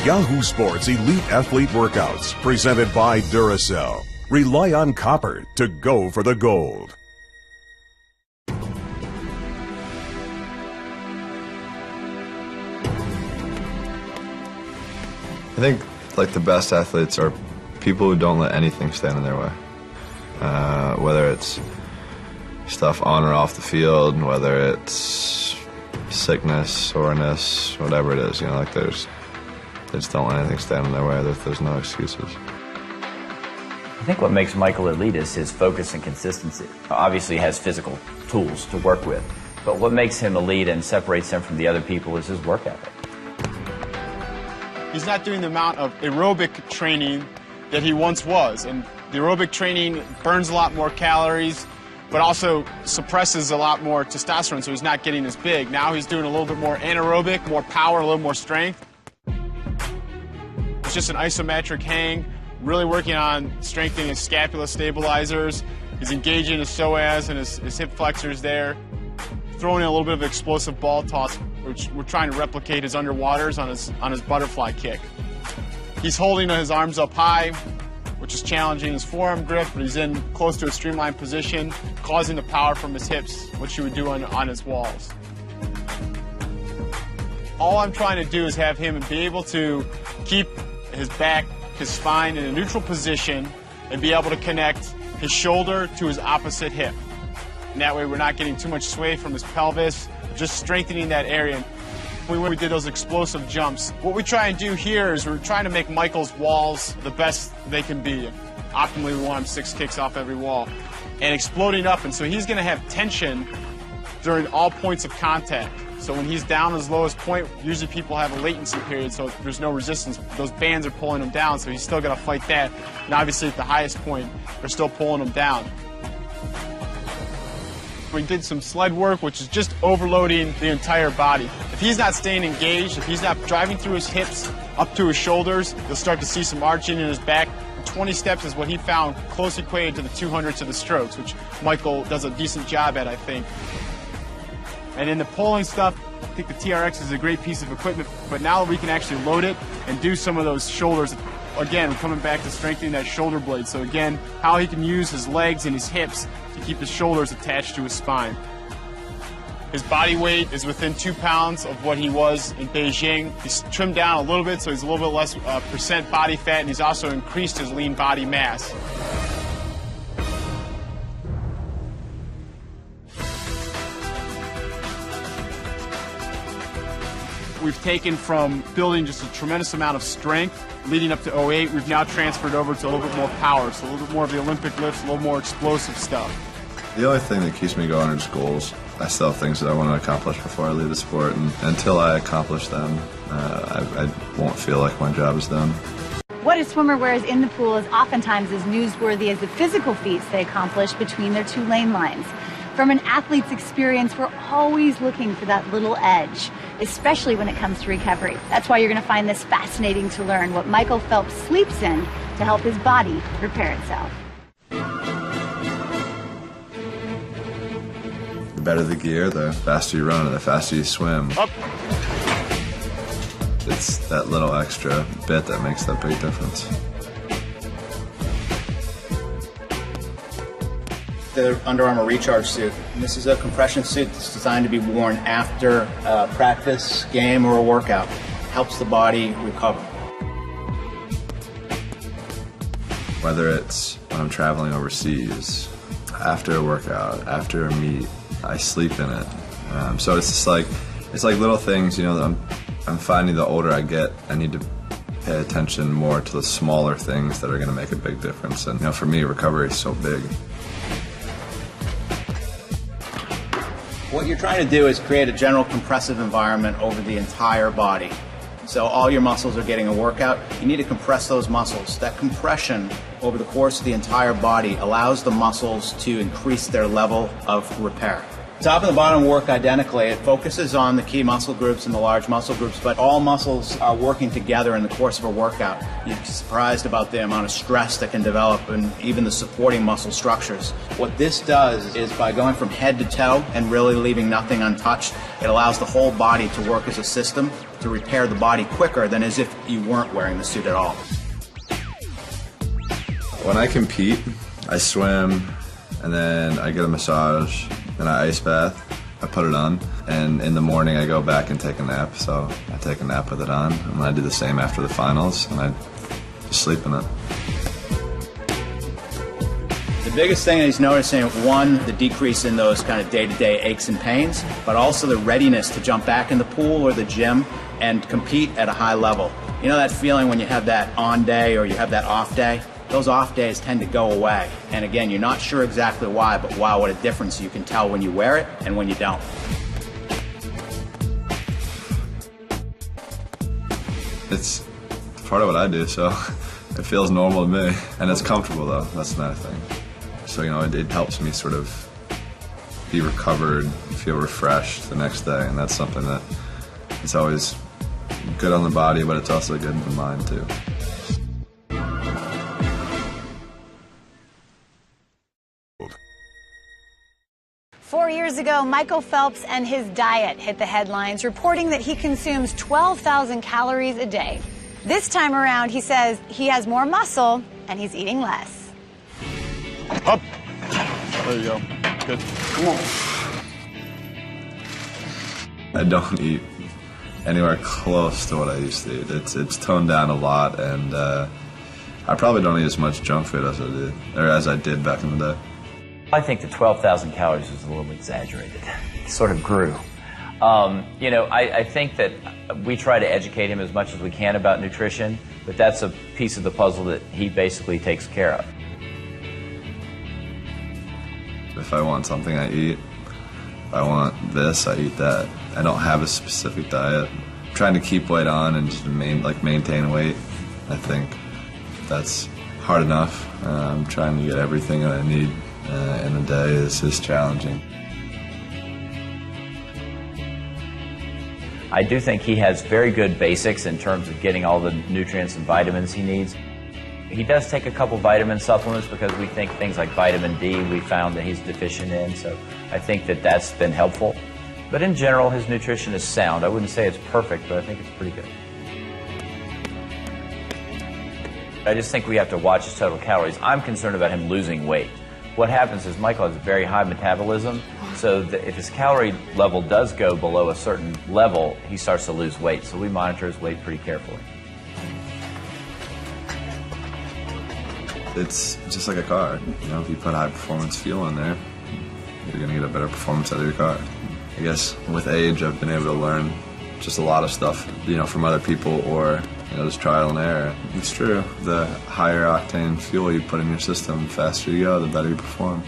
Yahoo Sports Elite Athlete Workouts, presented by Duracell. Rely on copper to go for the gold. I think like the best athletes are people who don't let anything stand in their way. Whether it's stuff on or off the field, whether it's sickness, soreness, whatever it is, like they just don't let anything stand in their way. There's no excuses. I think what makes Michael elite is his focus and consistency. Obviously he has physical tools to work with, but what makes him elite and separates him from the other people is his work ethic. He's not doing the amount of aerobic training that he once was, and the aerobic training burns a lot more calories, but also suppresses a lot more testosterone, so he's not getting as big. Now he's doing a little bit more anaerobic, more power, a little more strength. It's just an isometric hang, really working on strengthening his scapula stabilizers. He's engaging his psoas and his hip flexors there, throwing in a little bit of explosive ball toss, which we're trying to replicate his underwaters on his butterfly kick. He's holding his arms up high, which is challenging his forearm grip, but he's in close to a streamlined position, causing the power from his hips, which he would do on his walls. All I'm trying to do is have him be able to keep his back, his spine in a neutral position and be able to connect his shoulder to his opposite hip. And that way we're not getting too much sway from his pelvis, just strengthening that area. When we did those explosive jumps, what we try and do here is we're trying to make Michael's walls the best they can be. Optimally, we want him 6 kicks off every wall and exploding up, and so he's going to have tension during all points of contact. So when he's down his lowest point, usually people have a latency period, so there's no resistance. Those bands are pulling him down, so he's still got to fight that. And obviously at the highest point, they're still pulling him down. We did some sled work, which is just overloading the entire body. If he's not staying engaged, if he's not driving through his hips up to his shoulders, you'll start to see some arching in his back. 20 steps is what he found close equated to the 200s of the strokes, which Michael does a decent job at, I think. And in the pulling stuff, I think the TRX is a great piece of equipment, but now we can actually load it and do some of those shoulders. Again, we're coming back to strengthening that shoulder blade. So again, how he can use his legs and his hips to keep his shoulders attached to his spine. His body weight is within 2 pounds of what he was in Beijing. He's trimmed down a little bit, so he's a little bit less percent body fat, and he's also increased his lean body mass. We've taken from building just a tremendous amount of strength leading up to 08, we've now transferred over to a little bit more power, so a little bit more of the Olympic lifts, a little more explosive stuff. The only thing that keeps me going is goals. I still have things that I want to accomplish before I leave the sport, and until I accomplish them, I won't feel like my job is done. What a swimmer wears in the pool is oftentimes as newsworthy as the physical feats they accomplish between their 2 lane lines. From an athlete's experience, we're always looking for that little edge, especially when it comes to recovery. That's why you're going to find this fascinating to learn what Michael Phelps sleeps in to help his body repair itself. The better the gear, the faster you run and the faster you swim. Up. It's that little extra bit that makes that big difference. The Under Armour Recharge suit. And this is a compression suit that's designed to be worn after a practice, game, or a workout. Helps the body recover. Whether it's when I'm traveling overseas, after a workout, after a meet, I sleep in it. So it's just like, it's like little things, that I'm finding the older I get, I need to pay attention more to the smaller things that are going to make a big difference. And for me, recovery is so big. What you're trying to do is create a general compressive environment over the entire body. So all your muscles are getting a workout. You need to compress those muscles. That compression over the course of the entire body allows the muscles to increase their level of repair. Top and the bottom work identically. It focuses on the key muscle groups and the large muscle groups, but all muscles are working together in the course of a workout. You'd be surprised about the amount of stress that can develop and even the supporting muscle structures. What this does is by going from head to toe and really leaving nothing untouched, it allows the whole body to work as a system to repair the body quicker than as if you weren't wearing the suit at all. When I compete, I swim, and then I get a massage, then I ice bath, I put it on, and in the morning I go back and take a nap, so I take a nap with it on, and then I do the same after the finals, and I just sleep in it. The biggest thing that he's noticing, one, the decrease in those kind of day-to-day aches and pains, but also the readiness to jump back in the pool or the gym and compete at a high level. You know that feeling when you have that on day or you have that off day? Those off days tend to go away. And again, you're not sure exactly why, but wow, what a difference you can tell when you wear it and when you don't. It's part of what I do, so it feels normal to me. And it's comfortable, though. That's another thing. So, you know, it helps me sort of be recovered, feel refreshed the next day. And that's something that it's always good on the body, but it's also good in the mind, too. 4 years ago, Michael Phelps and his diet hit the headlines, reporting that he consumes 12,000 calories a day. This time around, he says he has more muscle and he's eating less. Up. There you go. Good. Come on. I don't eat anywhere close to what I used to eat. It's toned down a lot, and I probably don't eat as much junk food as I did back in the day. I think the 12,000 calories was a little exaggerated. It sort of grew. You know, I think that we try to educate him as much as we can about nutrition, but that's a piece of the puzzle that he basically takes care of. If I want something, I eat. If I want this, I eat that. I don't have a specific diet. I'm trying to keep weight on and just maintain weight. I think that's hard enough. Trying to get everything that I need in a day is challenging. I do think he has very good basics in terms of getting all the nutrients and vitamins he needs. He does take a couple vitamin supplements because we think things like vitamin D we found that he's deficient in, so I think that that's been helpful. But in general, his nutrition is sound. I wouldn't say it's perfect, but I think it's pretty good. I just think we have to watch his total calories. I'm concerned about him losing weight. What happens is Michael has a very high metabolism, so that if his calorie level does go below a certain level, he starts to lose weight. So we monitor his weight pretty carefully. It's just like a car. You know, if you put high performance fuel in there, you're going to get a better performance out of your car. I guess with age, I've been able to learn just a lot of stuff, you know, from other people or, you know, just trial and error. It's true. The higher octane fuel you put in your system, the faster you go, the better you perform.